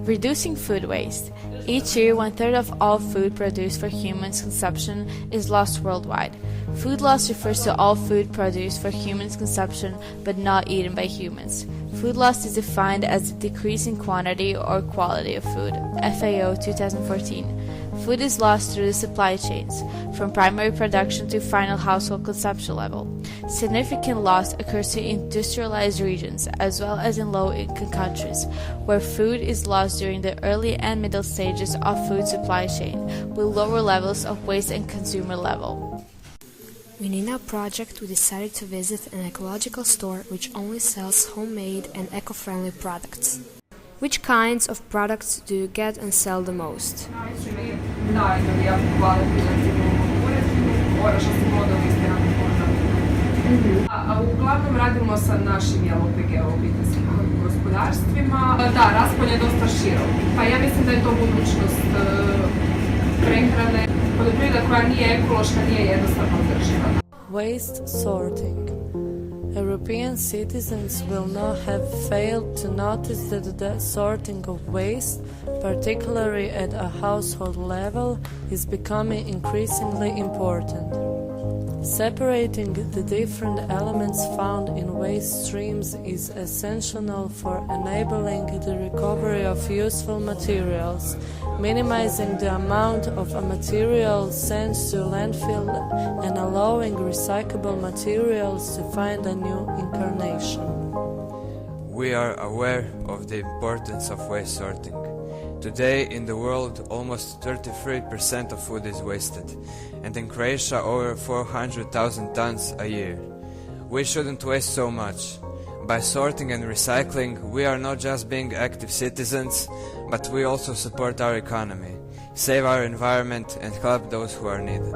Reducing food waste. Each year, 1/3 of all food produced for human consumption is lost worldwide. Food loss refers to all food produced for human consumption but not eaten by humans. Food loss is defined as a decrease in quantity or quality of food. FAO 2014. Food is lost through the supply chains, from primary production to final household consumption level. Significant loss occurs to industrialized regions, as well as in low-income countries, where food is lost during the early and middle stages of food supply chain, with lower levels of waste and consumer level. Within our project, we decided to visit an ecological store which only sells homemade and eco-friendly products. Which kinds of products do you get and sell the most? Uglavnom radimo sa našim OPG obiteljskim gospodarstvima. Da, raspon je dosta širok. Pa ja mislim da je to budućnost prehrane. Poljoprivreda koja nije ekološka nije jednostavno održiva. Waste sorting. European citizens will not have failed to notice that the sorting of waste, particularly at a household level, is becoming increasingly important. Separating the different elements found in waste streams is essential for enabling the recovery of useful materials, minimizing the amount of a material sent to landfill and allowing recyclable materials to find a new incarnation. We are aware of the importance of waste sorting. Today in the world almost 33% of food is wasted, and in Croatia over 400,000 tons a year. We shouldn't waste so much. By sorting and recycling, we are not just being active citizens, but we also support our economy, save our environment and help those who are needed.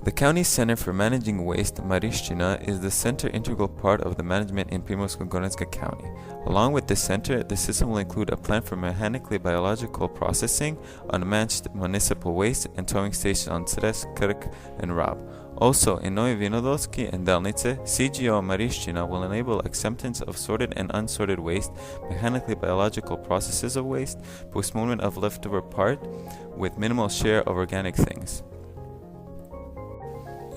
The County Center for Managing Waste, Marišćina, is the center integral part of the management in Primorsko-Goranska County. Along with this center, the system will include a plant for mechanically biological processing, unmatched municipal waste, and towing stations on Cres, Krk, and Rab. Also, in Novi Vinodolski and Delnice, CGO Marišćina will enable acceptance of sorted and unsorted waste, mechanically biological processes of waste, post-movement of leftover part, with minimal share of organic things.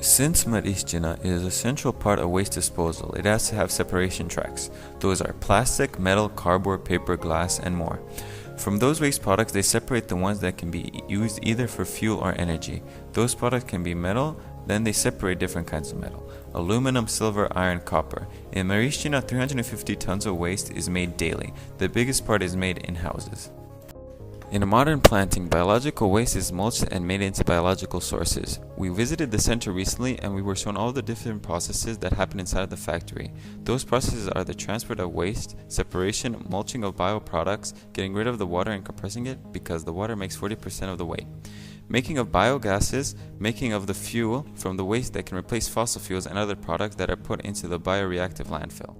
Since Marišćina is a central part of waste disposal, it has to have separation tracks. Those are plastic, metal, cardboard, paper, glass, and more. From those waste products, they separate the ones that can be used either for fuel or energy. Those products can be metal, then they separate different kinds of metal. Aluminum, silver, iron, copper. In Marišćina, 350 tons of waste is made daily. The biggest part is made in houses. In a modern planting, biological waste is mulched and made into biological sources. We visited the center recently and we were shown all the different processes that happen inside of the factory. Those processes are the transport of waste, separation, mulching of bioproducts, getting rid of the water and compressing it because the water makes 40% of the weight. Making of biogases, making of the fuel from the waste that can replace fossil fuels and other products that are put into the bioreactive landfill.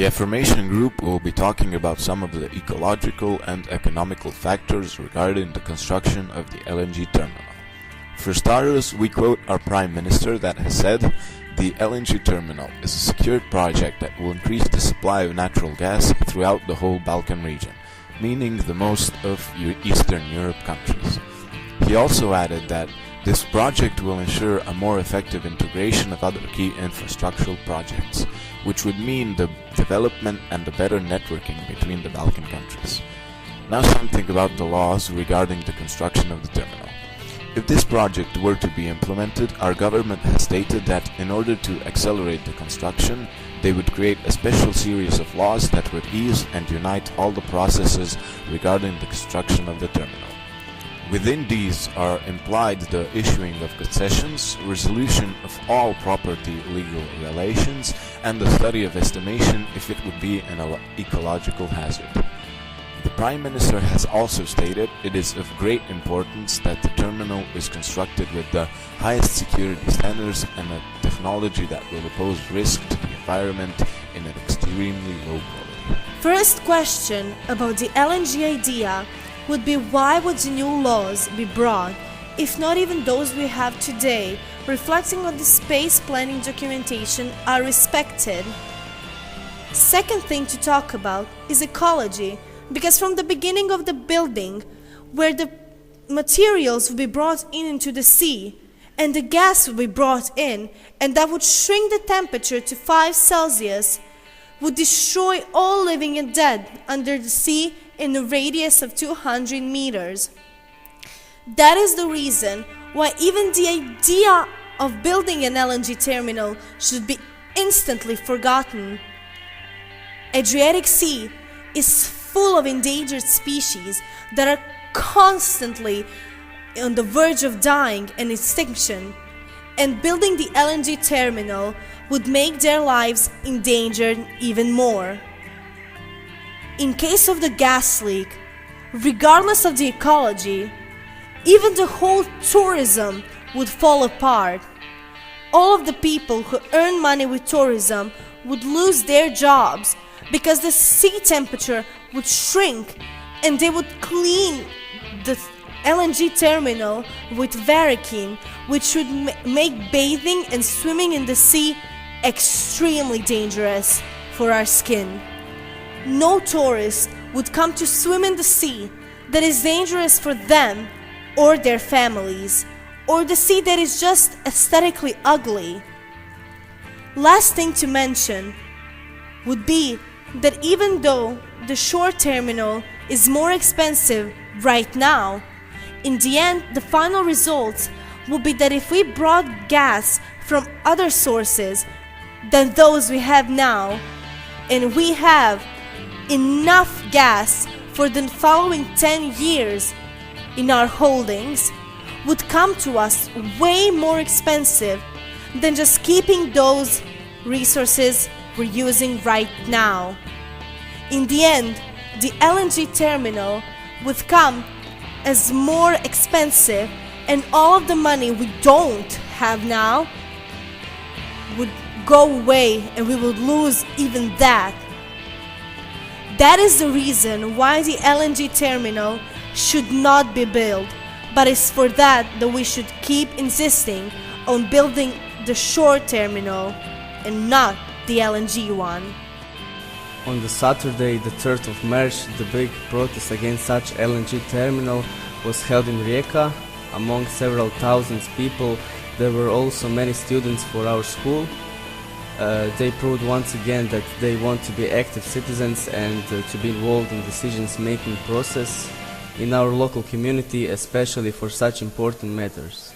affirmation group will be talking about some of the ecological and economical factors regarding the construction of the LNG terminal. For starters, we quote our Prime Minister that has said, "The LNG terminal is a secured project that will increase the supply of natural gas throughout the whole Balkan region, meaning the most of Eastern Europe countries." He also added that this project will ensure a more effective integration of other key infrastructural projects, which would mean the development and the better networking between the Balkan countries. Now something about the laws regarding the construction of the terminal. If this project were to be implemented, our government has stated that in order to accelerate the construction, they would create a special series of laws that would ease and unite all the processes regarding the construction of the terminal. Within these are implied the issuing of concessions, resolution of all property legal relations, and the study of estimation if it would be an ecological hazard. The Prime Minister has also stated it is of great importance that the terminal is constructed with the highest security standards and a technology that will pose risk to the environment in an extremely low quality. First question about the LNG idea would be, why would the new laws be brought, if not even those we have today, reflecting on the space planning documentation, are respected? Second thing to talk about is ecology, because from the beginning of the building, where the materials would be brought into the sea, and the gas would be brought in, and that would shrink the temperature to 5 Celsius, would destroy all living and dead under the sea in a radius of 200 meters. That is the reason why even the idea of building an LNG terminal should be instantly forgotten. Adriatic Sea is full of endangered species that are constantly on the verge of dying and extinction, and building the LNG terminal would make their lives endangered even more. In case of the gas leak, regardless of the ecology, even the whole tourism would fall apart. All of the people who earn money with tourism would lose their jobs because the sea temperature would shrink, and they would clean the LNG terminal with Varekin, which would make bathing and swimming in the sea extremely dangerous for our skin. No tourist would come to swim in the sea that is dangerous for them or their families, or the sea that is just aesthetically ugly. Last thing to mention would be that even though the shore terminal is more expensive right now, in the end the final results will be that if we brought gas from other sources than those we have now, and we have enough gas for the following 10 years in our holdings, would come to us way more expensive than just keeping those resources we're using right now. In the end, the LNG terminal would come as more expensive, and all of the money we don't have now would go away, and we would lose even that. That is the reason why the LNG terminal should not be built, but it's for that we should keep insisting on building the shore terminal and not the LNG one. On the Saturday, the 3rd of March, the big protest against such LNG terminal was held in Rijeka. Among several thousand people, there were also many students for our school. They proved once again that they want to be active citizens and to be involved in decisions-making process in our local community, especially for such important matters.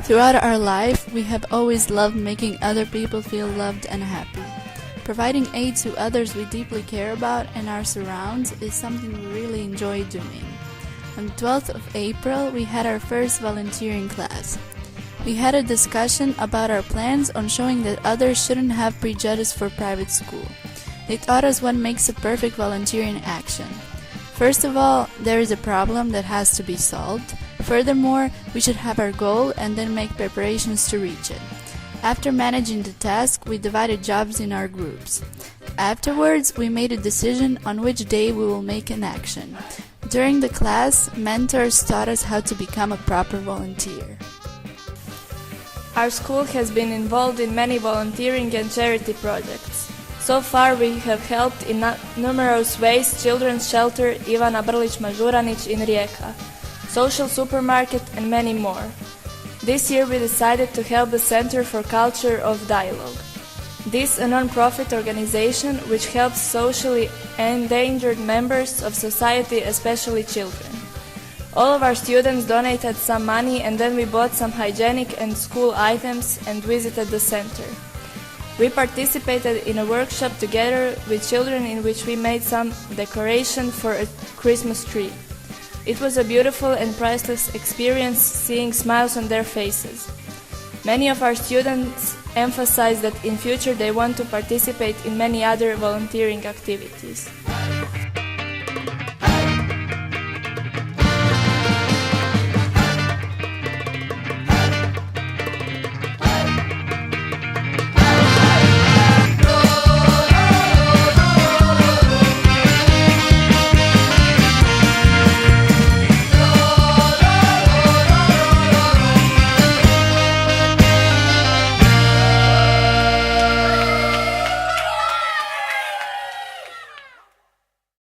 Throughout our life, we have always loved making other people feel loved and happy. Providing aid to others we deeply care about and our surrounds is something we really enjoy doing. On the 12th of April, we had our first volunteering class. We had a discussion about our plans on showing that others shouldn't have prejudice for private school. They taught us what makes a perfect volunteering action. First of all, there is a problem that has to be solved. Furthermore, we should have our goal and then make preparations to reach it. After managing the task, we divided jobs in our groups. Afterwards, we made a decision on which day we will make an action. During the class, mentors taught us how to become a proper volunteer. Our school has been involved in many volunteering and charity projects. So far we have helped in numerous ways Children's Shelter Ivana Brlić-Mažuranić in Rijeka, Social Supermarket and many more. This year we decided to help the Center for Culture of Dialogue. This is a non-profit organization which helps socially endangered members of society, especially children. All of our students donated some money and then we bought some hygienic and school items and visited the center. We participated in a workshop together with children in which we made some decoration for a Christmas tree. It was a beautiful and priceless experience seeing smiles on their faces. Many of our students emphasized that in future they want to participate in many other volunteering activities.